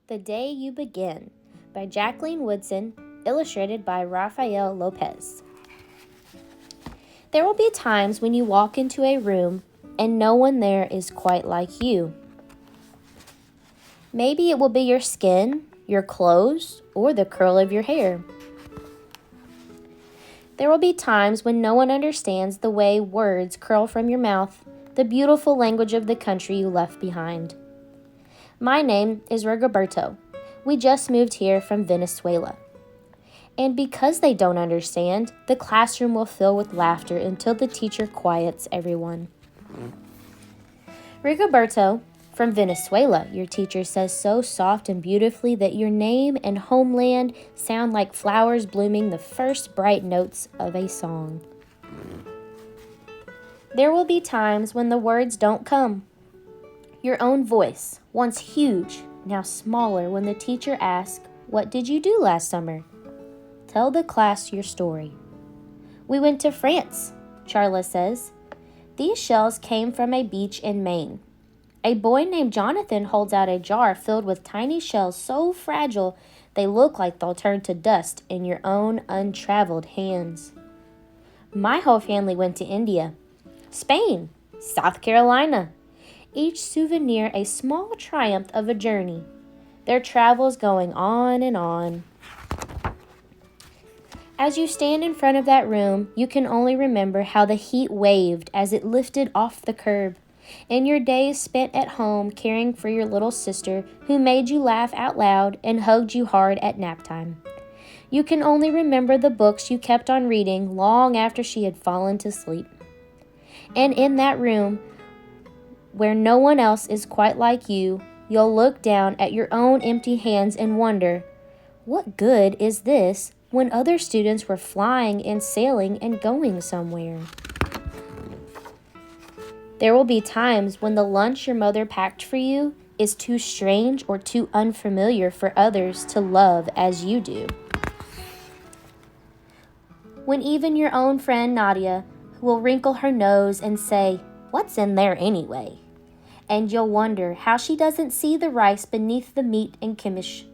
The Day You Begin by Jacqueline Woodson, illustrated by Rafael Lopez. There will be times when you walk into a room and no one there is quite like you. Maybe it will be your skin, your clothes, or the curl of your hair. There will be times when no one understands the way words curl from your mouth, the beautiful language of the country you left behind. My name is Rigoberto. We just moved here from Venezuela. And because they don't understand, the classroom will fill with laughter until the teacher quiets everyone. Rigoberto, from Venezuela, your teacher says so soft and beautifully that your name and homeland sound like flowers blooming the first bright notes of a song. There will be times when the words don't come. Your own voice, once huge, now smaller when the teacher asks, "What did you do last summer?" Tell the class your story. We went to France, Charla says. These shells came from a beach in Maine. A boy named Jonathan holds out a jar filled with tiny shells so fragile they look like they'll turn to dust in your own untraveled hands. My whole family went to India, Spain, South Carolina. Each souvenir a small triumph of a journey. Their travels going on and on. As you stand in front of that room, you can only remember how the heat waved as it lifted off the curb, and your days spent at home caring for your little sister who made you laugh out loud and hugged you hard at nap time. You can only remember the books you kept on reading long after she had fallen to sleep. And in that room, where no one else is quite like you, you'll look down at your own empty hands and wonder, what good is this when other students were flying and sailing and going somewhere? There will be times when the lunch your mother packed for you is too strange or too unfamiliar for others to love as you do. When even your own friend Nadia will wrinkle her nose and say, "What's in there anyway?" And you'll wonder how she doesn't see the rice beneath the meat and kimchi.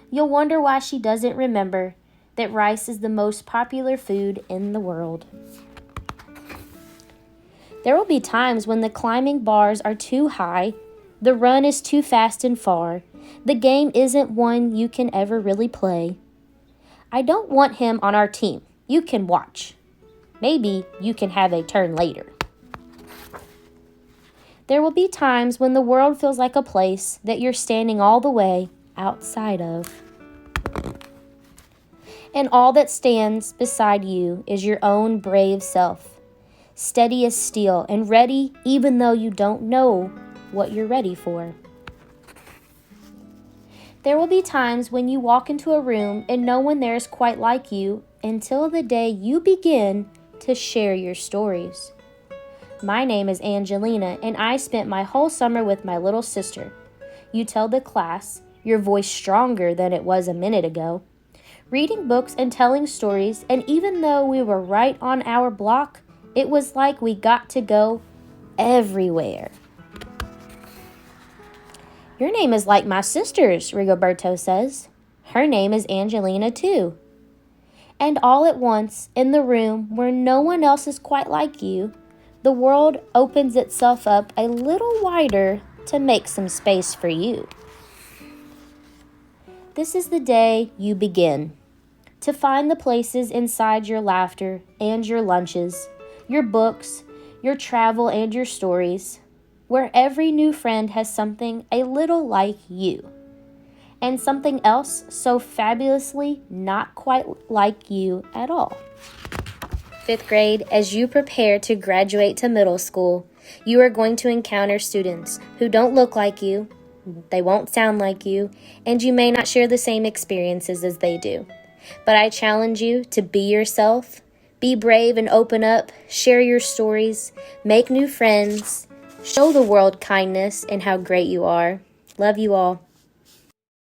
You'll wonder why she doesn't remember that rice is the most popular food in the world. There will be times when the climbing bars are too high, the run is too fast and far, the game isn't one you can ever really play. I don't want him on our team. You can watch. Maybe you can have a turn later. There will be times when the world feels like a place that you're standing all the way outside of. And all that stands beside you is your own brave self, steady as steel and ready even though you don't know what you're ready for. There will be times when you walk into a room and no one there is quite like you until the day you begin to share your stories. My name is Angelina, and I spent my whole summer with my little sister. You tell the class, your voice stronger than it was a minute ago, reading books and telling stories, and even though we were right on our block, it was like we got to go everywhere. Your name is like my sister's, Rigoberto says. Her name is Angelina too. And all at once, in the room where no one else is quite like you, the world opens itself up a little wider to make some space for you. This is the day you begin to find the places inside your laughter and your lunches, your books, your travel and your stories, where every new friend has something a little like you, and something else so fabulously not quite like you at all. Fifth grade, as you prepare to graduate to middle school, you are going to encounter students who don't look like you, they won't sound like you, and you may not share the same experiences as they do. But I challenge you to be yourself, be brave and open up, share your stories, make new friends, show the world kindness and how great you are. Love you all.